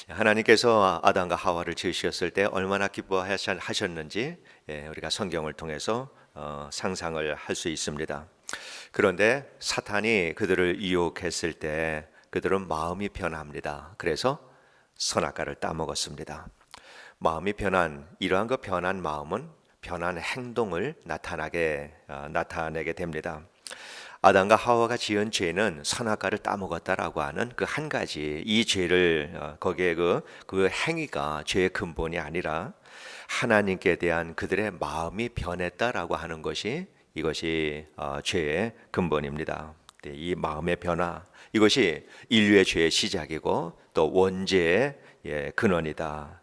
하나님께서 아담과 하와를 지으셨을 때 얼마나 기뻐하셨는지 우리가 성경을 통해서 상상을 할 수 있습니다. 그런데 사탄이 그들을 유혹했을 때 그들은 마음이 변합니다. 그래서 선악과를 따먹었습니다. 마음이 변한 이러한 그 변한 마음은 변한 행동을 나타내게 됩니다. 아담과 하와가 지은 죄는 선악과를 따먹었다라고 하는 그 한 가지 이 죄를 거기에 그 행위가 죄의 근본이 아니라 하나님께 대한 그들의 마음이 변했다라고 하는 것이 이것이 죄의 근본입니다. 이 마음의 변화 이것이 인류의 죄의 시작이고 또 원죄의 근원이다.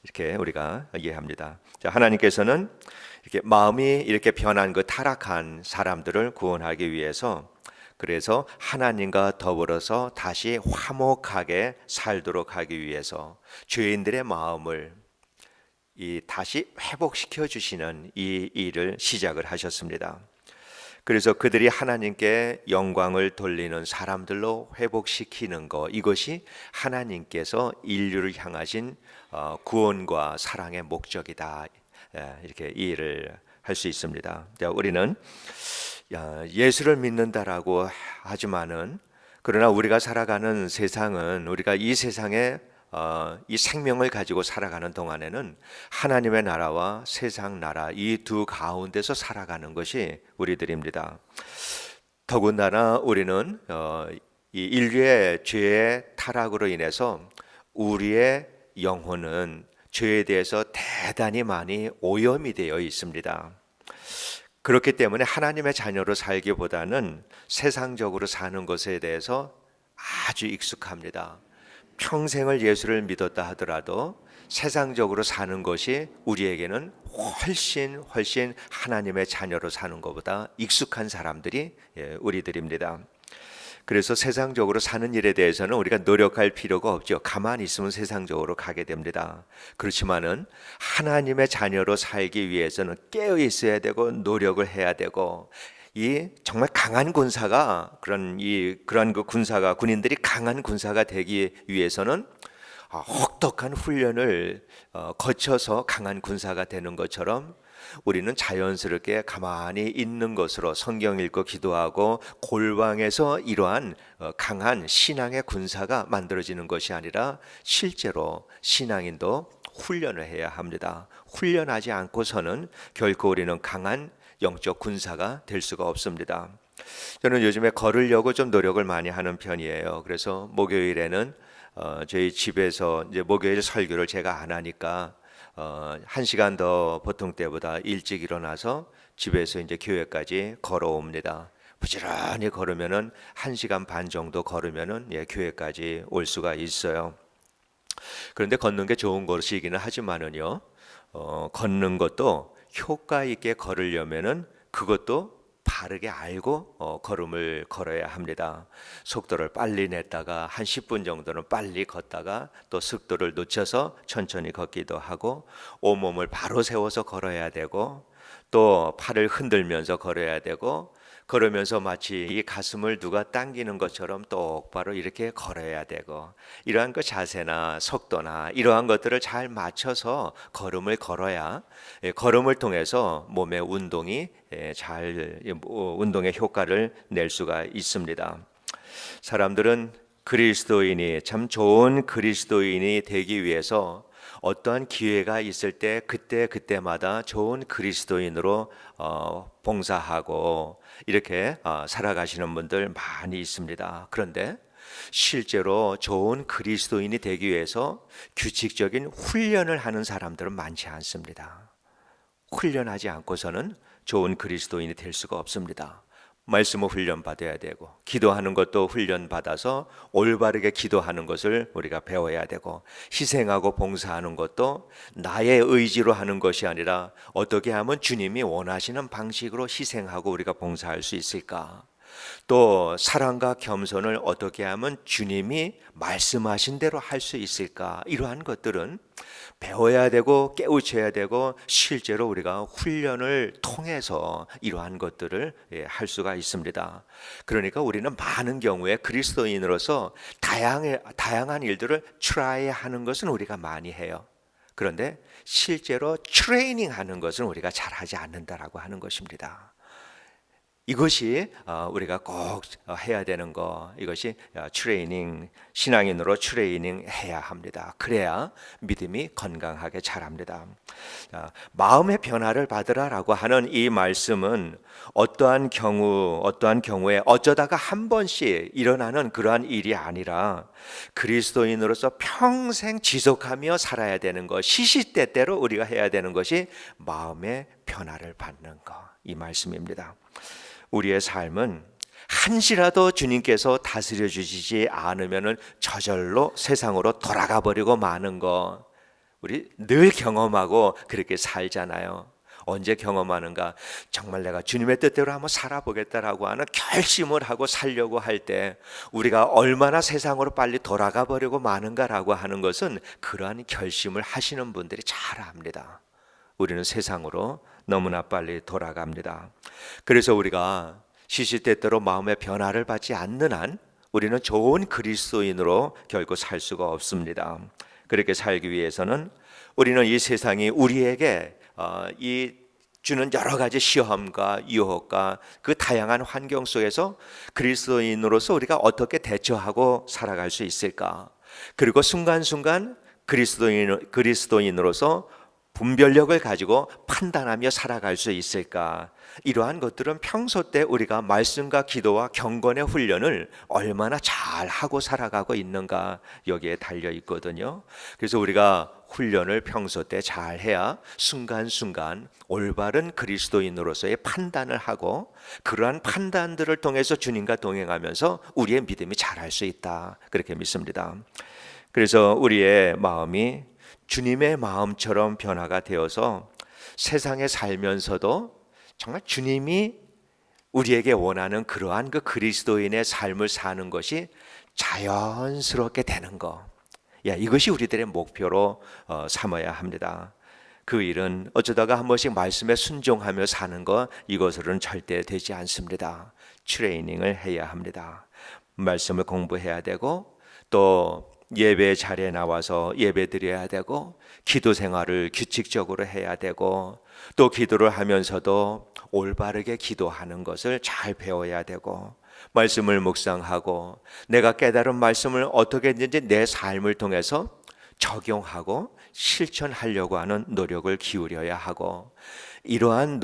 이렇게 우리가 이해합니다. 자, 하나님께서는 이렇게 마음이 이렇게 변한 그 타락한 사람들을 구원하기 위해서 그래서 하나님과 더불어서 다시 화목하게 살도록 하기 위해서 죄인들의 마음을 다시 회복시켜 주시는 이 일을 시작을 하셨습니다. 그래서 그들이 하나님께 영광을 돌리는 사람들로 회복시키는 것 이것이 하나님께서 인류를 향하신 구원과 사랑의 목적이다. 이렇게 이해를 할 수 있습니다. 우리는 예수를 믿는다라고 하지만은 그러나 우리가 살아가는 세상은 우리가 이 세상에 이 생명을 가지고 살아가는 동안에는 하나님의 나라와 세상 나라 이 두 가운데서 살아가는 것이 우리들입니다. 더군다나 우리는 이 인류의 죄의 타락으로 인해서 우리의 영혼은 죄에 대해서 대단히 많이 오염이 되어 있습니다. 그렇기 때문에 하나님의 자녀로 살기보다는 세상적으로 사는 것에 대해서 아주 익숙합니다. 평생을 예수를 믿었다 하더라도 세상적으로 사는 것이 우리에게는 훨씬 하나님의 자녀로 사는 것보다 익숙한 사람들이 우리들입니다. 그래서 세상적으로 사는 일에 대해서는 우리가 노력할 필요가 없죠. 가만히 있으면 세상적으로 가게 됩니다. 그렇지만은 하나님의 자녀로 살기 위해서는 깨어 있어야 되고 노력을 해야 되고 이 정말 강한 군사가 그런 그 군인들이 강한 군사가 되기 위해서는 혹독한 훈련을 거쳐서 강한 군사가 되는 것처럼 우리는 자연스럽게 가만히 있는 것으로 성경 읽고 기도하고 골방에서 이러한 강한 신앙의 군사가 만들어지는 것이 아니라 실제로 신앙인도 훈련을 해야 합니다. 훈련하지 않고서는 결코 우리는 강한 영적 군사가 될 수가 없습니다. 저는 요즘에 걸으려고 좀 노력을 많이 하는 편이에요. 그래서 목요일에는 저희 집에서 이제 목요일 설교를 제가 안 하니까 1시간 더 보통 때보다 일찍 일어나서 집에서 이제 교회까지 걸어옵니다. 부지런히 걸으면은 1시간 반 정도 걸으면은 교회까지 올 수가 있어요. 그런데 걷는 게 좋은 것이기는 하지만은요, 걷는 것도 효과 있게 걸으려면은 그것도 바르게 알고 걸음을 걸어야 합니다. 속도를 빨리 냈다가 한 10분 정도는 빨리 걷다가 또 속도를 늦춰서 천천히 걷기도 하고 온몸을 바로 세워서 걸어야 되고 또 팔을 흔들면서 걸어야 되고 걸으면서 마치 이 가슴을 누가 당기는 것처럼 똑바로 이렇게 걸어야 되고 이러한 그 자세나 속도나 이러한 것들을 잘 맞춰서 걸음을 걸어야 걸음을 통해서 몸의 운동이 운동의 효과를 낼 수가 있습니다. 사람들은 그리스도인이 참 좋은 그리스도인이 되기 위해서 어떠한 기회가 있을 때 그때마다 좋은 그리스도인으로 봉사하고 이렇게 살아가시는 분들 많이 있습니다. 그런데 실제로 좋은 그리스도인이 되기 위해서 규칙적인 훈련을 하는 사람들은 많지 않습니다. 훈련하지 않고서는 좋은 그리스도인이 될 수가 없습니다. 말씀을 훈련받아야 되고 기도하는 것도 훈련받아서 올바르게 기도하는 것을 우리가 배워야 되고 희생하고 봉사하는 것도 나의 의지로 하는 것이 아니라 어떻게 하면 주님이 원하시는 방식으로 희생하고 우리가 봉사할 수 있을까? 또 사랑과 겸손을 어떻게 하면 주님이 말씀하신 대로 할 수 있을까? 이러한 것들은 배워야 되고 깨우쳐야 되고 실제로 우리가 훈련을 통해서 이러한 것들을 할 수가 있습니다. 그러니까 우리는 많은 경우에 그리스도인으로서 다양한 일들을 트라이하는 것은 우리가 많이 해요. 그런데 실제로 트레이닝하는 것은 우리가 잘하지 않는다라고 하는 것입니다. 이것이 우리가 꼭 해야 되는 거, 이것이 트레이닝, 신앙인으로 트레이닝 해야 합니다. 그래야 믿음이 건강하게 자랍니다. 마음의 변화를 받으라라고 하는 이 말씀은 어떠한 경우에 어쩌다가 한 번씩 일어나는 그러한 일이 아니라 그리스도인으로서 평생 지속하며 살아야 되는 것, 시시때때로 우리가 해야 되는 것이 마음의 변화를 받는 것, 이 말씀입니다. 우리의 삶은 한시라도 주님께서 다스려 주시지 않으면 저절로 세상으로 돌아가 버리고 마는 거, 우리 늘 경험하고 그렇게 살잖아요. 언제 경험하는가? 정말 내가 주님의 뜻대로 한번 살아보겠다라고 하는 결심을 하고 살려고 할 때 우리가 얼마나 세상으로 빨리 돌아가 버리고 마는가라고 하는 것은 그러한 결심을 하시는 분들이 잘 압니다. 우리는 세상으로 너무나 빨리 돌아갑니다. 그래서 우리가 시시때때로 마음의 변화를 받지 않는 한 우리는 좋은 그리스도인으로 결코 살 수가 없습니다. 그렇게 살기 위해서는 우리는 이 세상이 우리에게 이 주는 여러 가지 시험과 유혹과 그 다양한 환경 속에서 그리스도인으로서 우리가 어떻게 대처하고 살아갈 수 있을까? 그리고 순간순간 그리스도인으로서 분별력을 가지고 판단하며 살아갈 수 있을까? 이러한 것들은 평소 때 우리가 말씀과 기도와 경건의 훈련을 얼마나 잘 하고 살아가고 있는가, 여기에 달려 있거든요. 그래서 우리가 훈련을 평소 때 잘 해야 순간순간 올바른 그리스도인으로서의 판단을 하고 그러한 판단들을 통해서 주님과 동행하면서 우리의 믿음이 자랄 수 있다, 그렇게 믿습니다. 그래서 우리의 마음이 주님의 마음처럼 변화가 되어서 세상에 살면서도 정말 주님이 우리에게 원하는 그러한 그 그리스도인의 삶을 사는 것이 자연스럽게 되는 것, 이것이 우리들의 목표로 삼아야 합니다. 그 일은 어쩌다가 한 번씩 말씀에 순종하며 사는 것, 이것으로는 절대 되지 않습니다. 트레이닝을 해야 합니다. 말씀을 공부해야 되고 또 예배 자리에 나와서 예배 드려야 되고 기도 생활을 규칙적으로 해야 되고 또 기도를 하면서도 올바르게 기도하는 것을 잘 배워야 되고 말씀을 묵상하고 내가 깨달은 말씀을 어떻게든지 내 삶을 통해서 적용하고 실천하려고 하는 노력을 기울여야 하고 이러한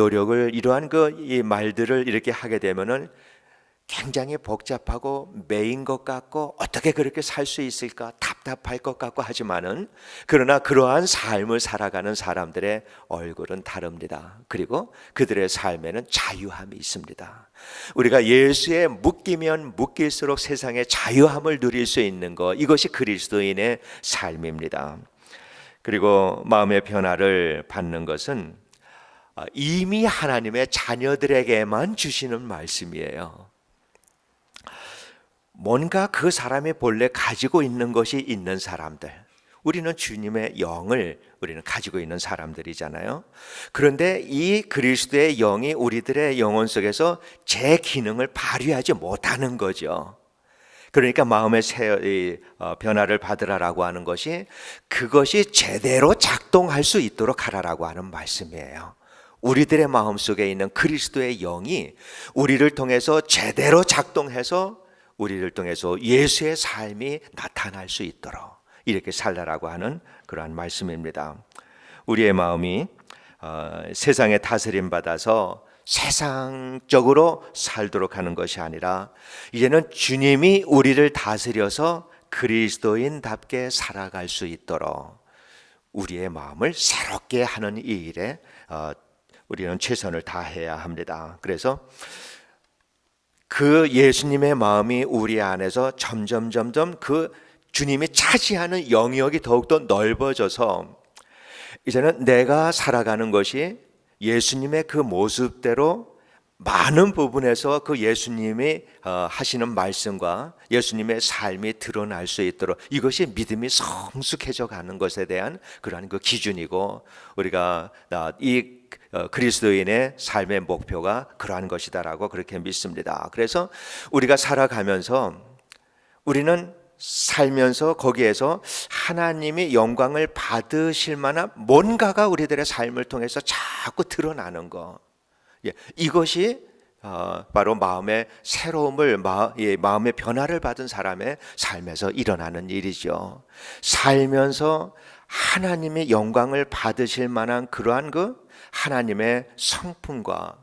이 말들을 이렇게 하게 되면은 굉장히 복잡하고 매인 것 같고 어떻게 그렇게 살 수 있을까 답답할 것 같고 하지만은 그러나 그러한 삶을 살아가는 사람들의 얼굴은 다릅니다. 그리고 그들의 삶에는 자유함이 있습니다. 우리가 예수에 묶이면 묶일수록 세상의 자유함을 누릴 수 있는 것, 이것이 그리스도인의 삶입니다. 그리고 마음의 변화를 받는 것은 이미 하나님의 자녀들에게만 주시는 말씀이에요. 뭔가 그 사람이 본래 가지고 있는 것이 있는 사람들, 우리는 주님의 영을 우리는 가지고 있는 사람들이잖아요. 그런데 이 그리스도의 영이 우리들의 영혼 속에서 제 기능을 발휘하지 못하는 거죠. 그러니까 마음의 변화를 받으라라고 하는 것이 그것이 제대로 작동할 수 있도록 하라라고 하는 말씀이에요. 우리들의 마음속에 있는 그리스도의 영이 우리를 통해서 제대로 작동해서 우리를 통해서 예수의 삶이 나타날 수 있도록 이렇게 살라라고 하는 그러한 말씀입니다. 우리의 마음이 세상에 다스림 받아서 세상적으로 살도록 하는 것이 아니라 이제는 주님이 우리를 다스려서 그리스도인답게 살아갈 수 있도록 우리의 마음을 새롭게 하는 이 일에 우리는 최선을 다해야 합니다. 그래서 그 예수님의 마음이 우리 안에서 점점 그 주님이 차지하는 영역이 더욱더 넓어져서 이제는 내가 살아가는 것이 예수님의 그 모습대로 많은 부분에서 그 예수님이 하시는 말씀과 예수님의 삶이 드러날 수 있도록, 이것이 믿음이 성숙해져 가는 것에 대한 그러한 그 기준이고, 우리가 이 그리스도인의 삶의 목표가 그러한 것이다라고 그렇게 믿습니다. 그래서 우리가 살아가면서 우리는 살면서 거기에서 하나님이 영광을 받으실 만한 뭔가가 우리들의 삶을 통해서 자꾸 드러나는 거, 이것이 바로 마음의 새로움을, 마음의 변화를 받은 사람의 삶에서 일어나는 일이죠. 살면서 하나님의 영광을 받으실 만한 그러한 그 하나님의 성품과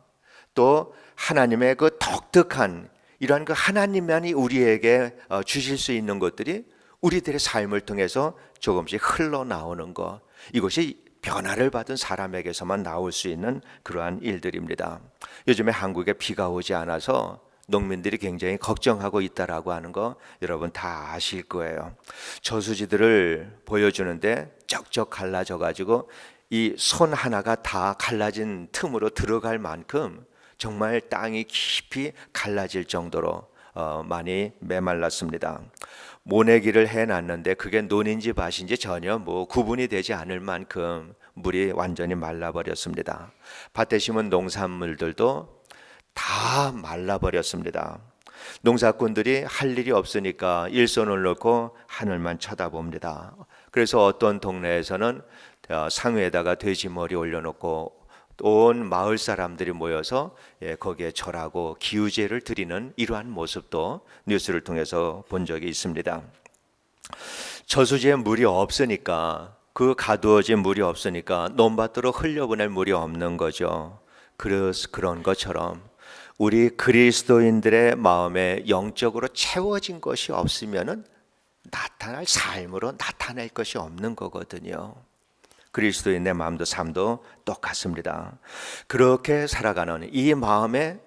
또 하나님의 그 독특한 이러한 그 하나님만이 우리에게 주실 수 있는 것들이 우리들의 삶을 통해서 조금씩 흘러나오는 것, 이것이 변화를 받은 사람에게서만 나올 수 있는 그러한 일들입니다. 요즘에 한국에 비가 오지 않아서 농민들이 굉장히 걱정하고 있다라고 하는 거 여러분 다 아실 거예요. 저수지들을 보여주는데 쩍쩍 갈라져 가지고 이 손 하나가 다 갈라진 틈으로 들어갈 만큼 정말 땅이 깊이 갈라질 정도로 많이 메말랐습니다. 모내기를 해놨는데 그게 논인지 밭인지 전혀 구분이 되지 않을 만큼 물이 완전히 말라버렸습니다. 밭에 심은 농산물들도 다 말라버렸습니다. 농사꾼들이 할 일이 없으니까 일손을 놓고 하늘만 쳐다봅니다. 그래서 어떤 동네에서는 상위에다가 돼지머리 올려놓고 온 마을 사람들이 모여서 거기에 절하고 기우제를 드리는 이러한 모습도 뉴스를 통해서 본 적이 있습니다. 저수지에 물이 없으니까, 그 가두어진 물이 없으니까 논밭으로 흘려보낼 물이 없는 거죠. 그래서 그런 것처럼 우리 그리스도인들의 마음에 영적으로 채워진 것이 없으면은 나타날 삶으로 나타낼 것이 없는 거거든요. 그리스도인의 마음도 삶도 똑같습니다. 그렇게 살아가는 이 마음에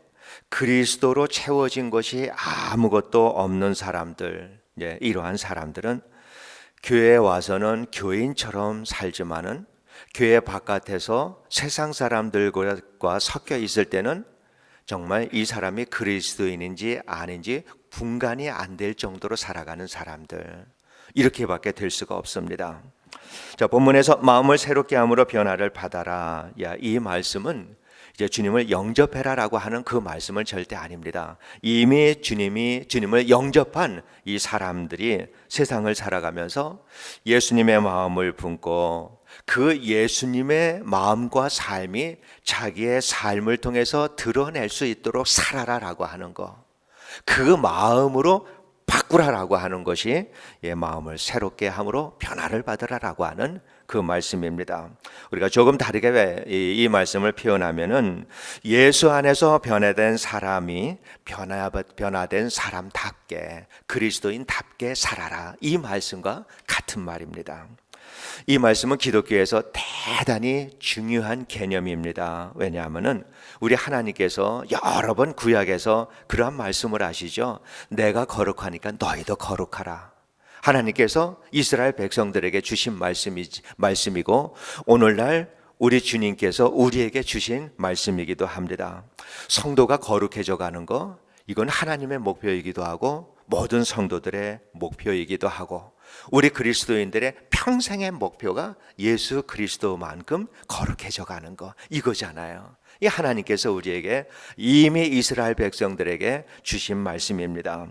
그리스도로 채워진 것이 아무것도 없는 사람들, 이러한 사람들은 교회에 와서는 교인처럼 살지만은 교회 바깥에서 세상 사람들과 섞여 있을 때는 정말 이 사람이 그리스도인인지 아닌지 분간이 안 될 정도로 살아가는 사람들, 이렇게밖에 될 수가 없습니다. 자, 본문에서 마음을 새롭게 함으로 변화를 받아라, 이 말씀은 이제 주님을 영접해라라고 하는 그 말씀은 절대 아닙니다. 이미 주님을 영접한 이 사람들이 세상을 살아가면서 예수님의 마음을 품고 그 예수님의 마음과 삶이 자기의 삶을 통해서 드러낼 수 있도록 살아라라고 하는 거, 그 마음으로 바꾸라라고 하는 것이 마음을 새롭게 함으로 변화를 받으라라고 하는 그 말씀입니다. 우리가 조금 다르게 이 말씀을 표현하면은 예수 안에서 변화된 사람이 변화된 사람답게, 그리스도인답게 살아라, 이 말씀과 같은 말입니다. 이 말씀은 기독교에서 대단히 중요한 개념입니다. 왜냐하면은 우리 하나님께서 여러 번 구약에서 그러한 말씀을 하시죠. 내가 거룩하니까 너희도 거룩하라. 하나님께서 이스라엘 백성들에게 주신 말씀이고 오늘날 우리 주님께서 우리에게 주신 말씀이기도 합니다. 성도가 거룩해져 가는 거, 이건 하나님의 목표이기도 하고 모든 성도들의 목표이기도 하고 우리 그리스도인들의 평생의 목표가 예수 그리스도만큼 거룩해져 가는 거, 이거잖아요. 이 하나님께서 우리에게 이미 이스라엘 백성들에게 주신 말씀입니다.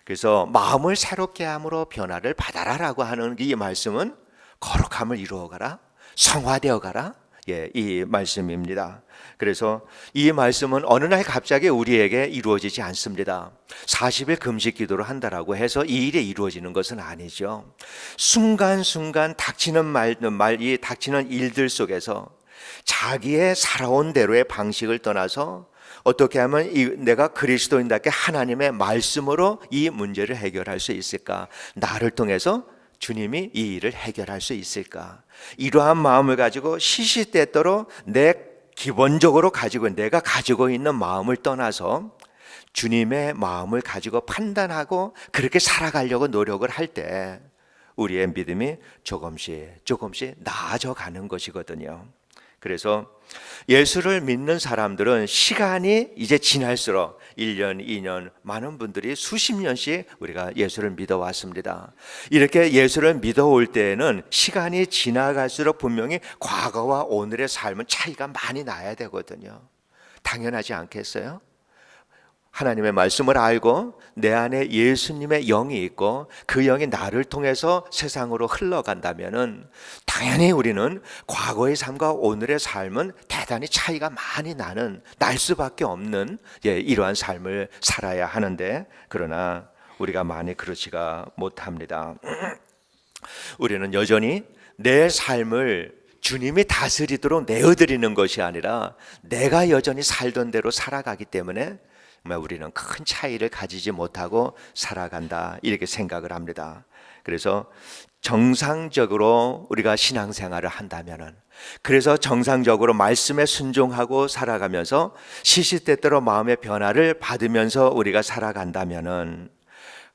그래서 마음을 새롭게 함으로 변화를 받아라라고 하는 이 말씀은 거룩함을 이루어가라, 성화되어 가라, 이 말씀입니다. 그래서 이 말씀은 어느 날 갑자기 우리에게 이루어지지 않습니다. 40일 금식 기도를 한다라고 해서 이 일이 이루어지는 것은 아니죠. 순간순간 닥치는 닥치는 일들 속에서 자기의 살아온 대로의 방식을 떠나서 어떻게 하면 내가 그리스도인답게 하나님의 말씀으로 이 문제를 해결할 수 있을까? 나를 통해서 주님이 이 일을 해결할 수 있을까? 이러한 마음을 가지고 시시때때로 내가 가지고 있는 마음을 떠나서 주님의 마음을 가지고 판단하고 그렇게 살아가려고 노력을 할 때 우리의 믿음이 조금씩 나아져 가는 것이거든요. 그래서 예수를 믿는 사람들은 시간이 이제 지날수록 1년, 2년 많은 분들이 수십 년씩 우리가 예수를 믿어왔습니다. 이렇게 예수를 믿어올 때에는 시간이 지나갈수록 분명히 과거와 오늘의 삶은 차이가 많이 나야 되거든요. 당연하지 않겠어요? 하나님의 말씀을 알고 내 안에 예수님의 영이 있고 그 영이 나를 통해서 세상으로 흘러간다면은 당연히 우리는 과거의 삶과 오늘의 삶은 대단히 차이가 많이 날 수밖에 없는 이러한 삶을 살아야 하는데, 그러나 우리가 많이 그렇지가 못합니다. 우리는 여전히 내 삶을 주님이 다스리도록 내어드리는 것이 아니라 내가 여전히 살던 대로 살아가기 때문에 우리는 큰 차이를 가지지 못하고 살아간다, 이렇게 생각을 합니다. 그래서 정상적으로 우리가 신앙생활을 한다면은, 그래서 정상적으로 말씀에 순종하고 살아가면서 시시때때로 마음의 변화를 받으면서 우리가 살아간다면은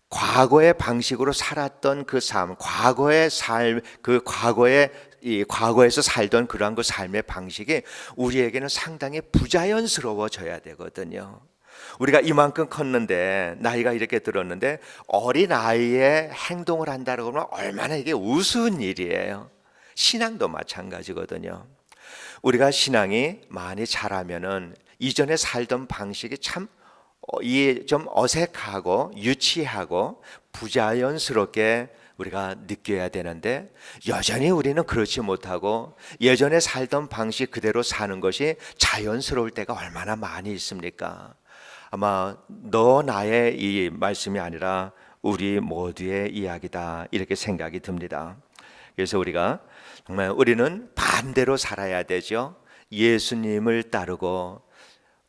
과거의 방식으로 살았던 그 삶, 과거의 삶, 과거에서 살던 그러한 그 삶의 방식이 우리에게는 상당히 부자연스러워져야 되거든요. 우리가 이만큼 컸는데, 나이가 이렇게 들었는데 어린 아이의 행동을 한다고 하면 얼마나 이게 우스운 일이에요. 신앙도 마찬가지거든요. 우리가 신앙이 많이 자라면은 이전에 살던 방식이 참 좀 어색하고 유치하고 부자연스럽게 우리가 느껴야 되는데, 여전히 우리는 그렇지 못하고 예전에 살던 방식 그대로 사는 것이 자연스러울 때가 얼마나 많이 있습니까? 아마 너 나의 이 말씀이 아니라 우리 모두의 이야기다, 이렇게 생각이 듭니다. 그래서 우리가 정말 우리는 반대로 살아야 되죠. 예수님을 따르고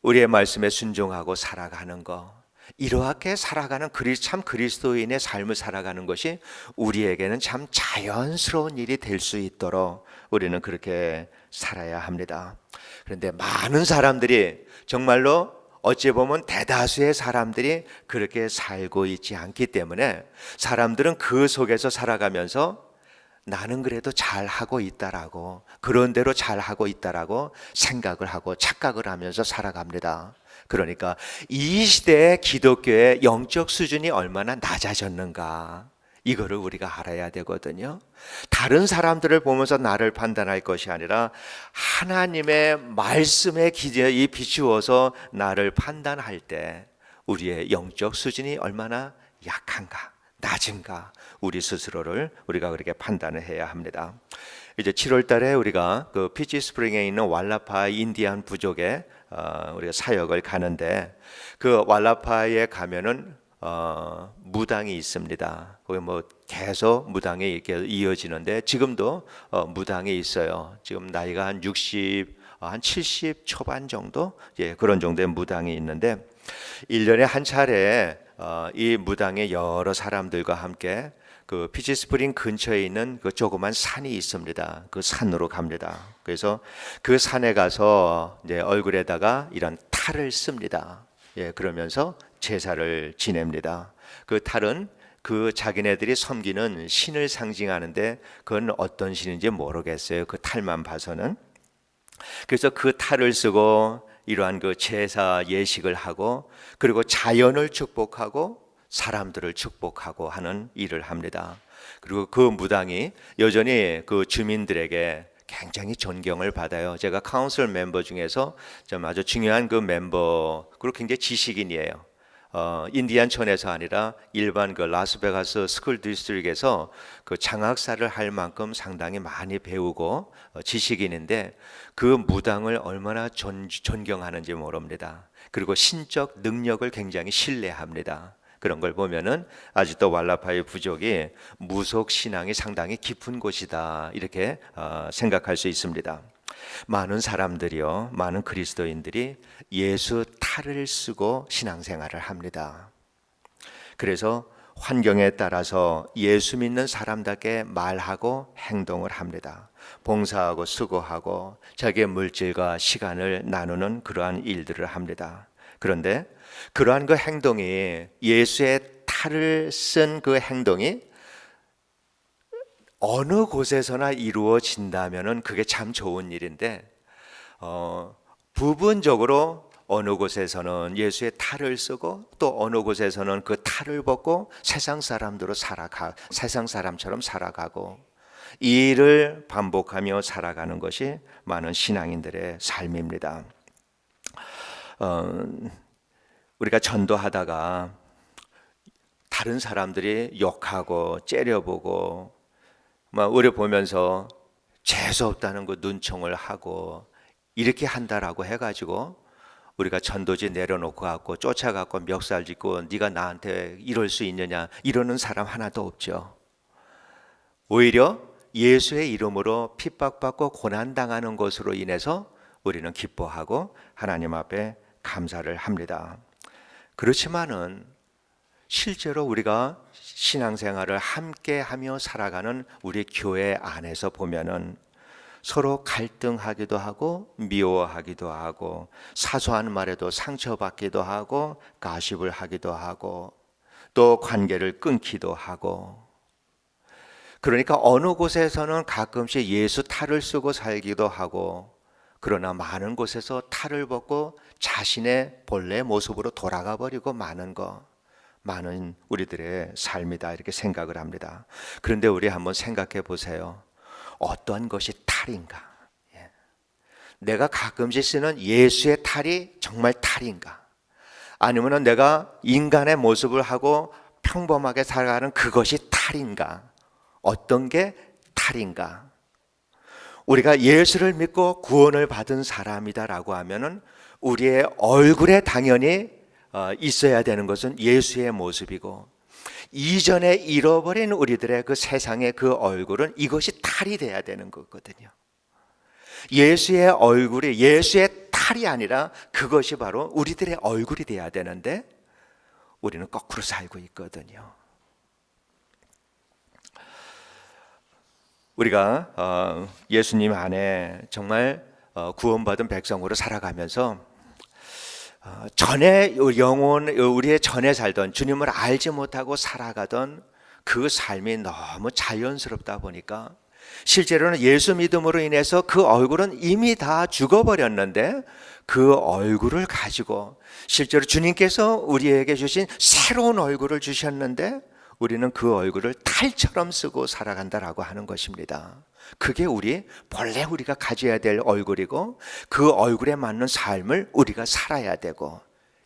우리의 말씀에 순종하고 살아가는 것, 이렇게 살아가는 참 그리스도인의 삶을 살아가는 것이 우리에게는 참 자연스러운 일이 될 수 있도록 우리는 그렇게 살아야 합니다. 그런데 많은 사람들이, 정말로 어찌 보면 대다수의 사람들이 그렇게 살고 있지 않기 때문에 사람들은 그 속에서 살아가면서 나는 그래도 잘하고 있다라고, 그런 대로 잘하고 있다라고 생각을 하고 착각을 하면서 살아갑니다. 그러니까 이 시대의 기독교의 영적 수준이 얼마나 낮아졌는가, 이거를 우리가 알아야 되거든요. 다른 사람들을 보면서 나를 판단할 것이 아니라 하나님의 말씀에 비추어서 나를 판단할 때 우리의 영적 수준이 얼마나 약한가, 낮은가, 우리 스스로를 우리가 그렇게 판단을 해야 합니다. 이제 7월 달에 우리가 그 피치 스프링에 있는 왈라파 인디안 부족에 우리가 사역을 가는데, 그 왈라파에 가면은 무당이 있습니다. 거기 뭐 계속 무당이 이렇게 이어지는데, 지금도 무당이 있어요. 지금 나이가 한 70 초반 정도, 그런 정도의 무당이 있는데, 1년에 한 차례 이 무당의 여러 사람들과 함께 그 피치 스프링 근처에 있는 그 조그만 산이 있습니다. 그 산으로 갑니다. 그래서 그 산에 가서 이제 얼굴에다가 이런 탈을 씁니다. 그러면서 제사를 지냅니다. 그 탈은 그 자기네들이 섬기는 신을 상징하는데, 그건 어떤 신인지 모르겠어요. 그 탈만 봐서는. 그래서 그 탈을 쓰고 이러한 그 제사 예식을 하고, 그리고 자연을 축복하고 사람들을 축복하고 하는 일을 합니다. 그리고 그 무당이 여전히 그 주민들에게 굉장히 존경을 받아요. 제가 카운슬 멤버 중에서 좀 아주 중요한 그 멤버, 그리고 굉장히 지식인이에요. 인디안촌에서 아니라 일반 그 라스베가스 스쿨 디스트릭에서 그 장학사를 할 만큼 상당히 많이 배우고 지식인인데, 그 무당을 얼마나 존경하는지 모릅니다. 그리고 신적 능력을 굉장히 신뢰합니다. 그런 걸 보면은 아직도 왈라파의 부족이 무속 신앙이 상당히 깊은 곳이다, 이렇게 생각할 수 있습니다. 많은 사람들이요, 많은 그리스도인들이 예수 탈을 쓰고 신앙생활을 합니다. 그래서 환경에 따라서 예수 믿는 사람답게 말하고 행동을 합니다. 봉사하고 수고하고 자기의 물질과 시간을 나누는 그러한 일들을 합니다. 그런데 그러한 그 행동이, 예수의 탈을 쓴 그 행동이 어느 곳에서나 이루어진다면은 그게 참 좋은 일인데, 부분적으로 어느 곳에서는 예수의 탈을 쓰고 또 어느 곳에서는 그 탈을 벗고 세상 사람처럼 살아가고 이 일을 반복하며 살아가는 것이 많은 신앙인들의 삶입니다. 우리가 전도하다가 다른 사람들이 욕하고 째려보고 막 우리 보면서 재수 없다는 거 눈총을 하고 이렇게 한다라고 해가지고 우리가 전도지 내려놓고 갖고 쫓아갖고 멱살 짚고 네가 나한테 이럴 수 있느냐 이러는 사람 하나도 없죠. 오히려 예수의 이름으로 핍박받고 고난당하는 것으로 인해서 우리는 기뻐하고 하나님 앞에 감사를 합니다. 그렇지만은 실제로 우리가 신앙생활을 함께하며 살아가는 우리 교회 안에서 보면은 서로 갈등하기도 하고 미워하기도 하고 사소한 말에도 상처받기도 하고 가십을 하기도 하고 또 관계를 끊기도 하고, 그러니까 어느 곳에서는 가끔씩 예수 탈을 쓰고 살기도 하고, 그러나 많은 곳에서 탈을 벗고 자신의 본래 모습으로 돌아가 버리고 많은 우리들의 삶이다 이렇게 생각을 합니다. 그런데 우리 한번 생각해 보세요. 어떤 것이 탈인가? 내가 가끔씩 쓰는 예수의 탈이 정말 탈인가? 아니면 내가 인간의 모습을 하고 평범하게 살아가는 그것이 탈인가? 어떤 게 탈인가? 우리가 예수를 믿고 구원을 받은 사람이다라고 하면은 우리의 얼굴에 당연히 있어야 되는 것은 예수의 모습이고, 이전에 잃어버린 우리들의 그 세상의 그 얼굴은 이것이 탈이 돼야 되는 거거든요. 예수의 얼굴이 예수의 탈이 아니라 그것이 바로 우리들의 얼굴이 돼야 되는데 우리는 거꾸로 살고 있거든요. 우리가 예수님 안에 정말 구원받은 백성으로 살아가면서 우리의 전에 살던 주님을 알지 못하고 살아가던 그 삶이 너무 자연스럽다 보니까 실제로는 예수 믿음으로 인해서 그 얼굴은 이미 다 죽어버렸는데 그 얼굴을 가지고 실제로 주님께서 우리에게 주신 새로운 얼굴을 주셨는데 우리는 그 얼굴을 탈처럼 쓰고 살아간다라고 하는 것입니다. 그게 본래 우리가 가져야 될 얼굴이고 그 얼굴에 맞는 삶을 우리가 살아야 되고,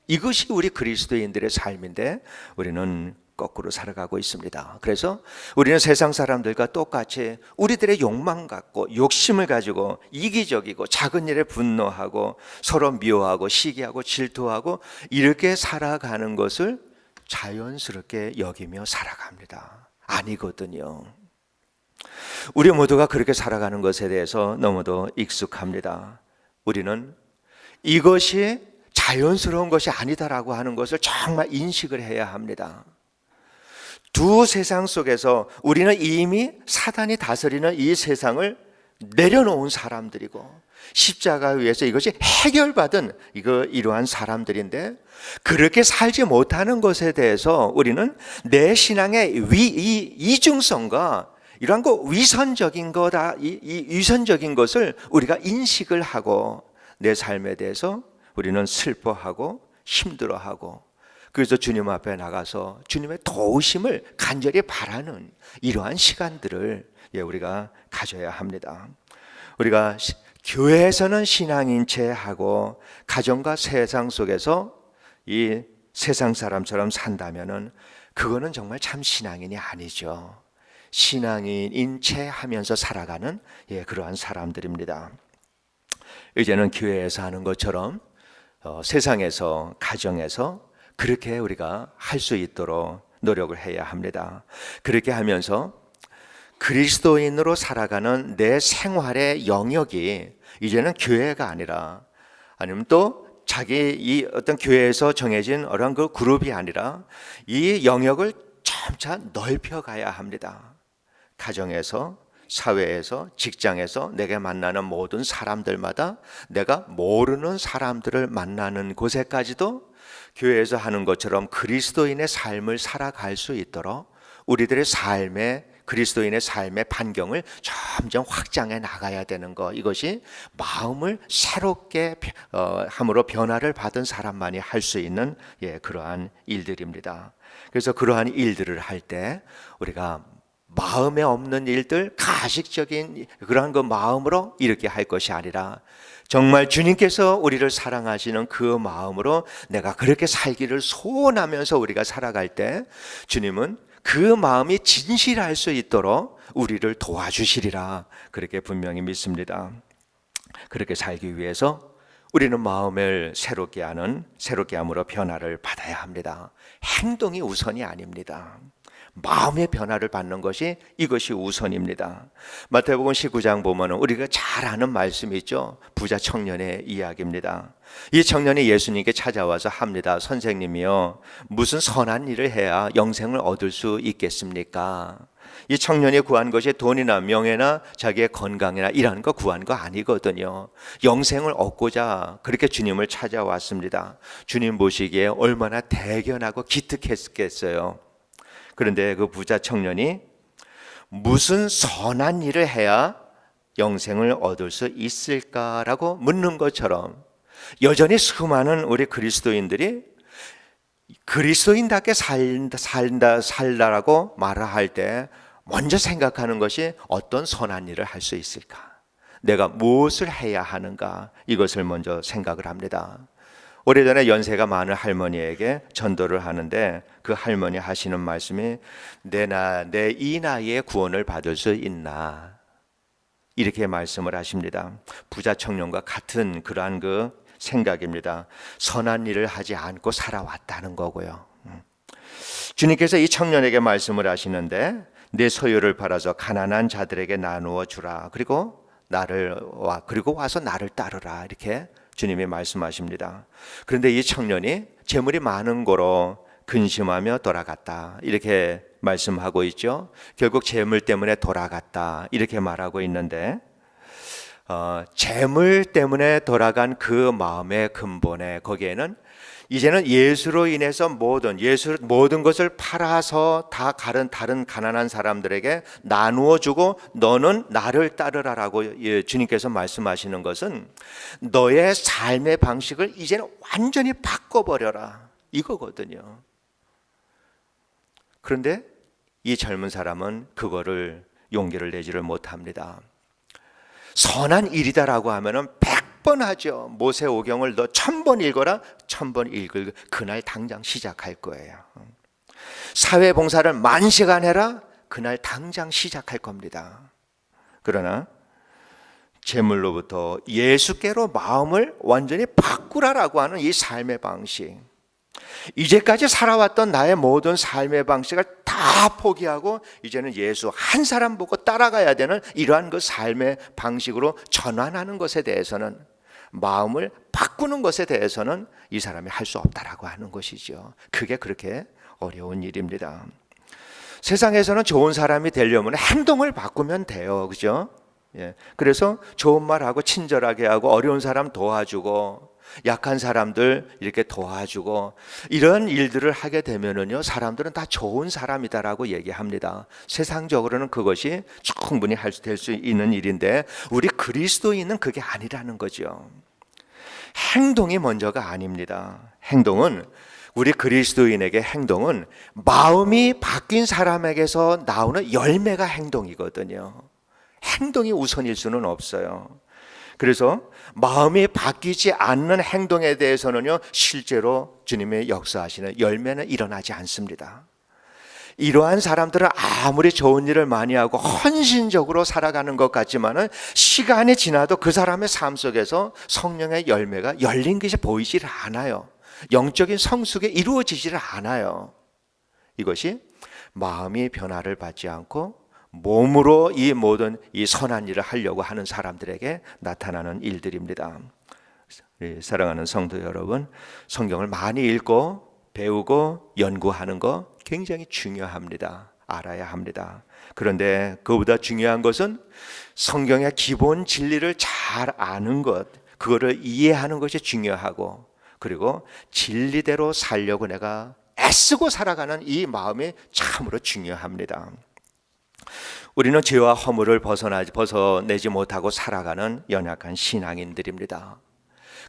이것이 우리 그리스도인들의 삶인데 우리는 거꾸로 살아가고 있습니다. 그래서 우리는 세상 사람들과 똑같이 우리들의 욕망 갖고 욕심을 가지고 이기적이고 작은 일에 분노하고 서로 미워하고 시기하고 질투하고 이렇게 살아가는 것을 자연스럽게 여기며 살아갑니다. 아니거든요. 우리 모두가 그렇게 살아가는 것에 대해서 너무도 익숙합니다. 우리는 이것이 자연스러운 것이 아니다라고 하는 것을 정말 인식을 해야 합니다. 두 세상 속에서 우리는 이미 사단이 다스리는 이 세상을 내려놓은 사람들이고 십자가에 의해서 이것이 해결받은 이러한 사람들인데, 그렇게 살지 못하는 것에 대해서 우리는 내 신앙의 이중성과 이러한 거 위선적인 거다, 이 위선적인 것을 우리가 인식을 하고 내 삶에 대해서 우리는 슬퍼하고 힘들어하고, 그래서 주님 앞에 나가서 주님의 도우심을 간절히 바라는 이러한 시간들을 우리가 가져야 합니다. 우리가 교회에서는 신앙인 채 하고 가정과 세상 속에서 이 세상 사람처럼 산다면은 그거는 정말 참 신앙인이 아니죠. 신앙인인 채 하면서 살아가는 그러한 사람들입니다. 이제는 교회에서 하는 것처럼 세상에서, 가정에서 그렇게 우리가 할 수 있도록 노력을 해야 합니다. 그렇게 하면서 그리스도인으로 살아가는 내 생활의 영역이 이제는 교회가 아니라, 아니면 또 이 어떤 교회에서 정해진 어떤 그 그룹이 아니라 이 영역을 점차 넓혀가야 합니다. 가정에서, 사회에서, 직장에서 내가 만나는 모든 사람들마다 내가 모르는 사람들을 만나는 곳에까지도 교회에서 하는 것처럼 그리스도인의 삶을 살아갈 수 있도록 우리들의 삶의 그리스도인의 삶의 반경을 점점 확장해 나가야 되는 것, 이것이 마음을 새롭게 함으로 변화를 받은 사람만이 할 수 있는 그러한 일들입니다. 그래서 그러한 일들을 할 때 우리가 마음에 없는 일들, 가식적인 그러한 그 마음으로 이렇게 할 것이 아니라 정말 주님께서 우리를 사랑하시는 그 마음으로 내가 그렇게 살기를 소원하면서 우리가 살아갈 때 주님은 그 마음이 진실할 수 있도록 우리를 도와주시리라, 그렇게 분명히 믿습니다. 그렇게 살기 위해서 우리는 마음을 새롭게 함으로 변화를 받아야 합니다. 행동이 우선이 아닙니다. 마음의 변화를 받는 것이, 이것이 우선입니다. 마태복음 19장 보면 우리가 잘 아는 말씀이 있죠. 부자 청년의 이야기입니다. 이 청년이 예수님께 찾아와서 합니다. 선생님이요, 무슨 선한 일을 해야 영생을 얻을 수 있겠습니까? 이 청년이 구한 것이 돈이나 명예나 자기의 건강이나 이런 거 구한 거 아니거든요. 영생을 얻고자 그렇게 주님을 찾아왔습니다. 주님 보시기에 얼마나 대견하고 기특했겠어요. 그런데 그 부자 청년이 무슨 선한 일을 해야 영생을 얻을 수 있을까라고 묻는 것처럼, 여전히 수많은 우리 그리스도인들이 그리스도인답게 살다라고 말을 할 때 먼저 생각하는 것이 어떤 선한 일을 할 수 있을까, 내가 무엇을 해야 하는가, 이것을 먼저 생각을 합니다. 오래전에 연세가 많은 할머니에게 전도를 하는데 그 할머니 하시는 말씀이 내 이 나이에 구원을 받을 수 있나, 이렇게 말씀을 하십니다. 부자 청년과 같은 그러한 그 생각입니다. 선한 일을 하지 않고 살아왔다는 거고요. 주님께서 이 청년에게 말씀을 하시는데 내 소유를 팔아서 가난한 자들에게 나누어 주라, 그리고 와서 나를 따르라, 이렇게 주님이 말씀하십니다. 그런데 이 청년이 재물이 많은 거로 근심하며 돌아갔다, 이렇게 말씀하고 있죠. 결국 재물 때문에 돌아갔다, 이렇게 말하고 있는데 재물 때문에 돌아간 그 마음의 근본에, 거기에는 이제는 예수로 인해서 모든 것을 팔아서 다 다른 가난한 사람들에게 나누어 주고 너는 나를 따르라라고 주님께서 말씀하시는 것은 너의 삶의 방식을 이제는 완전히 바꿔버려라, 이거거든요. 그런데 이 젊은 사람은 그거를 용기를 내지를 못합니다. 선한 일이다라고 하면은 100번 하죠. 모세오경을 너 1000번 읽어라, 1000번 읽을 그날 당장 시작할 거예요. 사회봉사를 10,000시간 해라, 그날 당장 시작할 겁니다. 그러나 재물로부터 예수께로 마음을 완전히 바꾸라라고 하는 이 삶의 방식, 이제까지 살아왔던 나의 모든 삶의 방식을 다 포기하고 이제는 예수 한 사람 보고 따라가야 되는 이러한 그 삶의 방식으로 전환하는 것에 대해서는, 마음을 바꾸는 것에 대해서는 이 사람이 할 수 없다라고 하는 것이죠. 그게 그렇게 어려운 일입니다. 세상에서는 좋은 사람이 되려면 행동을 바꾸면 돼요, 그죠? 그래서 좋은 말하고 친절하게 하고 어려운 사람 도와주고 약한 사람들 이렇게 도와주고 이런 일들을 하게 되면은요, 사람들은 다 좋은 사람이다라고 얘기합니다. 세상적으로는 그것이 충분히 될 수 있는 일인데 우리 그리스도인은 그게 아니라는 거죠. 행동이 먼저가 아닙니다. 우리 그리스도인에게 행동은 마음이 바뀐 사람에게서 나오는 열매가 행동이거든요. 행동이 우선일 수는 없어요. 그래서 마음이 바뀌지 않는 행동에 대해서는요, 실제로 주님의 역사하시는 열매는 일어나지 않습니다. 이러한 사람들은 아무리 좋은 일을 많이 하고 헌신적으로 살아가는 것 같지만은 시간이 지나도 그 사람의 삶 속에서 성령의 열매가 열린 것이 보이질 않아요. 영적인 성숙이 이루어지질 않아요. 이것이 마음이 변화를 받지 않고 몸으로 이 모든 이 선한 일을 하려고 하는 사람들에게 나타나는 일들입니다. 사랑하는 성도 여러분, 성경을 많이 읽고 배우고 연구하는 거 굉장히 중요합니다. 알아야 합니다. 그런데 그보다 중요한 것은 성경의 기본 진리를 잘 아는 것, 그거를 이해하는 것이 중요하고, 그리고 진리대로 살려고 내가 애쓰고 살아가는 이 마음이 참으로 중요합니다. 우리는 죄와 허물을 벗어내지 못하고 살아가는 연약한 신앙인들입니다.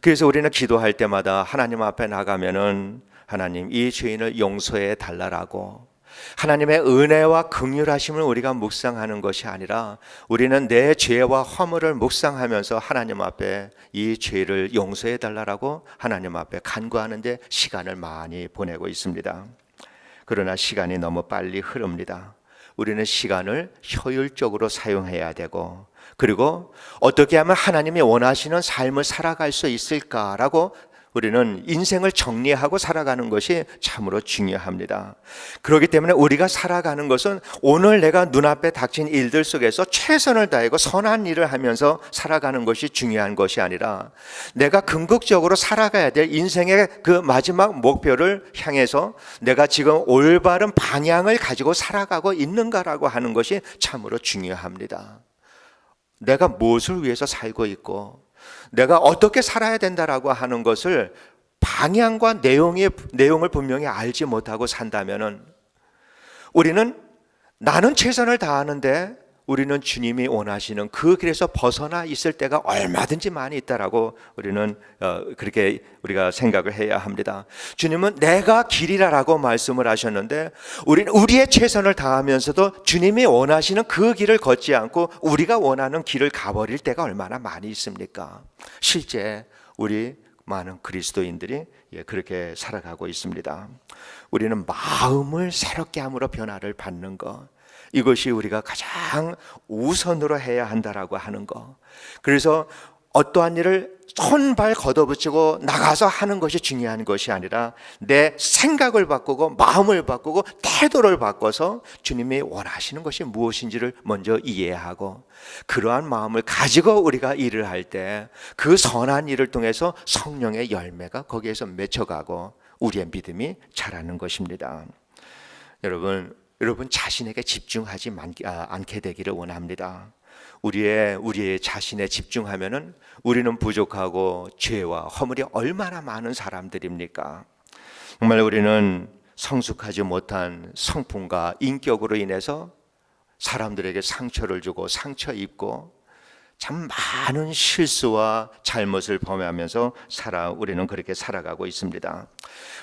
그래서 우리는 기도할 때마다 하나님 앞에 나가면은 하나님, 이 죄인을 용서해 달라라고 하나님의 은혜와 긍휼하심을 우리가 묵상하는 것이 아니라 우리는 내 죄와 허물을 묵상하면서 하나님 앞에 이 죄를 용서해 달라라고 하나님 앞에 간구하는 데 시간을 많이 보내고 있습니다. 그러나 시간이 너무 빨리 흐릅니다. 우리는 시간을 효율적으로 사용해야 되고, 그리고 어떻게 하면 하나님이 원하시는 삶을 살아갈 수 있을까라고 우리는 인생을 정리하고 살아가는 것이 참으로 중요합니다. 그렇기 때문에 우리가 살아가는 것은 오늘 내가 눈앞에 닥친 일들 속에서 최선을 다하고 선한 일을 하면서 살아가는 것이 중요한 것이 아니라 내가 궁극적으로 살아가야 될 인생의 그 마지막 목표를 향해서 내가 지금 올바른 방향을 가지고 살아가고 있는가라고 하는 것이 참으로 중요합니다. 내가 무엇을 위해서 살고 있고 내가 어떻게 살아야 된다라고 하는 것을 방향과 내용을 분명히 알지 못하고 산다면은 우리는 나는 최선을 다하는데 우리는 주님이 원하시는 그 길에서 벗어나 있을 때가 얼마든지 많이 있다라고 우리는 그렇게 우리가 생각을 해야 합니다. 주님은 내가 길이라고 말씀을 하셨는데 우리는 우리의 최선을 다하면서도 주님이 원하시는 그 길을 걷지 않고 우리가 원하는 길을 가버릴 때가 얼마나 많이 있습니까? 실제 우리 많은 그리스도인들이 그렇게 살아가고 있습니다. 우리는 마음을 새롭게 함으로 변화를 받는 것, 이것이 우리가 가장 우선으로 해야 한다라고 하는 거. 그래서 어떠한 일을 손발 걷어붙이고 나가서 하는 것이 중요한 것이 아니라 내 생각을 바꾸고 마음을 바꾸고 태도를 바꿔서 주님이 원하시는 것이 무엇인지를 먼저 이해하고 그러한 마음을 가지고 우리가 일을 할 때 그 선한 일을 통해서 성령의 열매가 거기에서 맺혀가고 우리의 믿음이 자라는 것입니다. 여러분 자신에게 집중하지 않게 되기를 원합니다. 우리의 자신에 집중하면은 우리는 부족하고 죄와 허물이 얼마나 많은 사람들입니까? 정말 우리는 성숙하지 못한 성품과 인격으로 인해서 사람들에게 상처를 주고 상처 입고 참 많은 실수와 잘못을 범하면서 우리는 그렇게 살아가고 있습니다.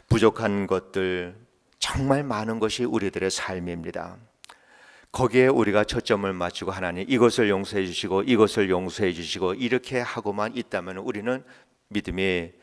부족한 것들 정말 많은 것이 우리들의 삶입니다. 거기에 우리가 초점을 맞추고 하나님 이것을 용서해 주시고 이것을 용서해 주시고 이렇게 하고만 있다면 우리는 믿음의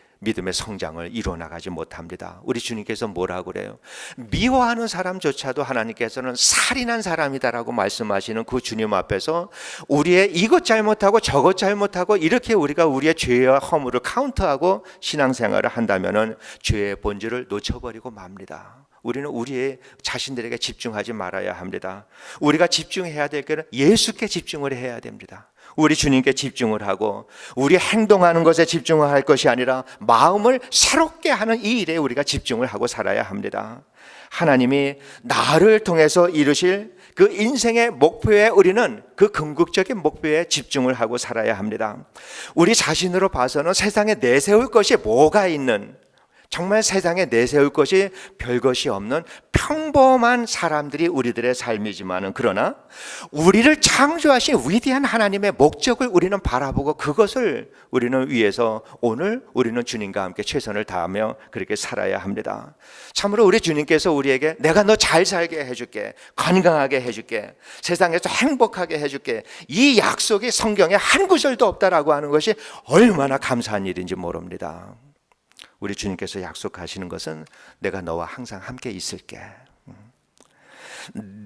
성장을 이루어나가지 못합니다. 우리 주님께서 뭐라고 그래요? 미워하는 사람조차도 하나님께서는 살인한 사람이다라고 말씀하시는 그 주님 앞에서 우리의 이것 잘못하고 저것 잘못하고 이렇게 우리가 우리의 죄와 허물을 카운트하고 신앙생활을 한다면 죄의 본질을 놓쳐버리고 맙니다. 우리는 우리의 자신들에게 집중하지 말아야 합니다. 우리가 집중해야 될 것은 예수께 집중을 해야 됩니다. 우리 주님께 집중을 하고 우리 행동하는 것에 집중을 할 것이 아니라 마음을 새롭게 하는 이 일에 우리가 집중을 하고 살아야 합니다. 하나님이 나를 통해서 이루실 그 인생의 목표에 우리는 그 궁극적인 목표에 집중을 하고 살아야 합니다. 우리 자신으로 봐서는 세상에 내세울 것이 뭐가 있는, 정말 세상에 내세울 것이 별것이 없는 평범한 사람들이 우리들의 삶이지만은 그러나 우리를 창조하신 위대한 하나님의 목적을 우리는 바라보고 그것을 우리는 위해서 오늘 우리는 주님과 함께 최선을 다하며 그렇게 살아야 합니다. 참으로 우리 주님께서 우리에게 내가 너 잘 살게 해줄게, 건강하게 해줄게, 세상에서 행복하게 해줄게, 이 약속이 성경에 한 구절도 없다라고 하는 것이 얼마나 감사한 일인지 모릅니다. 우리 주님께서 약속하시는 것은 내가 너와 항상 함께 있을게,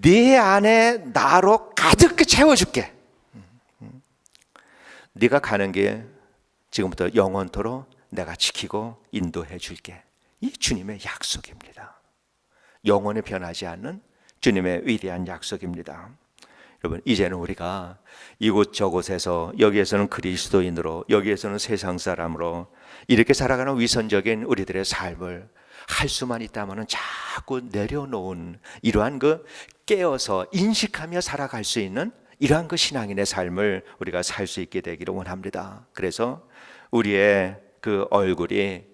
네 안에 나로 가득 채워줄게, 네가 가는 길 지금부터 영원토록 내가 지키고 인도해 줄게. 이 주님의 약속입니다. 영원히 변하지 않는 주님의 위대한 약속입니다. 여러분, 이제는 우리가 이곳저곳에서 여기에서는 그리스도인으로 여기에서는 세상 사람으로 이렇게 살아가는 위선적인 우리들의 삶을 할 수만 있다면 자꾸 내려놓은 이러한 깨어서 인식하며 살아갈 수 있는 이러한 신앙인의 삶을 우리가 살 수 있게 되기를 원합니다. 그래서 우리의 그 얼굴이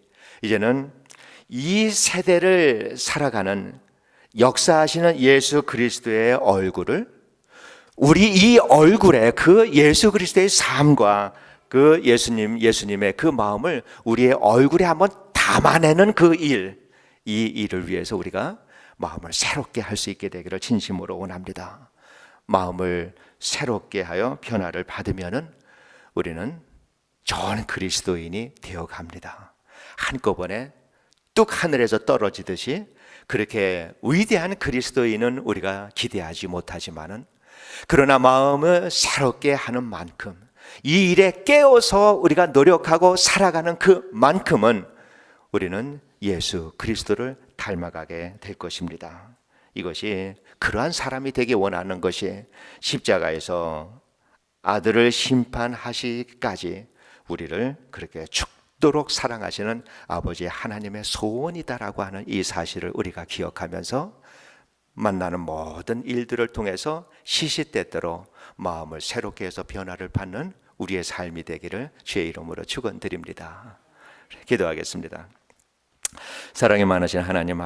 이제는 이 세대를 살아가는 역사하시는 예수 그리스도의 얼굴을 우리 이 얼굴에 그 예수 그리스도의 삶과 그 예수님의 그 마음을 우리의 얼굴에 한번 담아내는 그 일, 이 일을 위해서 우리가 마음을 새롭게 할 수 있게 되기를 진심으로 원합니다. 마음을 새롭게 하여 변화를 받으면은 우리는 좋은 그리스도인이 되어 갑니다. 한꺼번에 뚝 하늘에서 떨어지듯이 그렇게 위대한 그리스도인은 우리가 기대하지 못하지만은, 그러나 마음을 새롭게 하는 만큼, 이 일에 깨어서 우리가 노력하고 살아가는 그만큼은 우리는 예수 그리스도를 닮아가게 될 것입니다. 이것이 그러한 사람이 되기 원하는 것이 십자가에서 아들을 심판하시기까지 우리를 그렇게 죽도록 사랑하시는 아버지 하나님의 소원이다라고 하는 이 사실을 우리가 기억하면서 만나는 모든 일들을 통해서 시시때때로 마음을 새롭게 해서 변화를 받는 우리의 삶이 되기를 주의 이름으로 축원드립니다. 기도하겠습니다. 사랑이 많으신 하나님,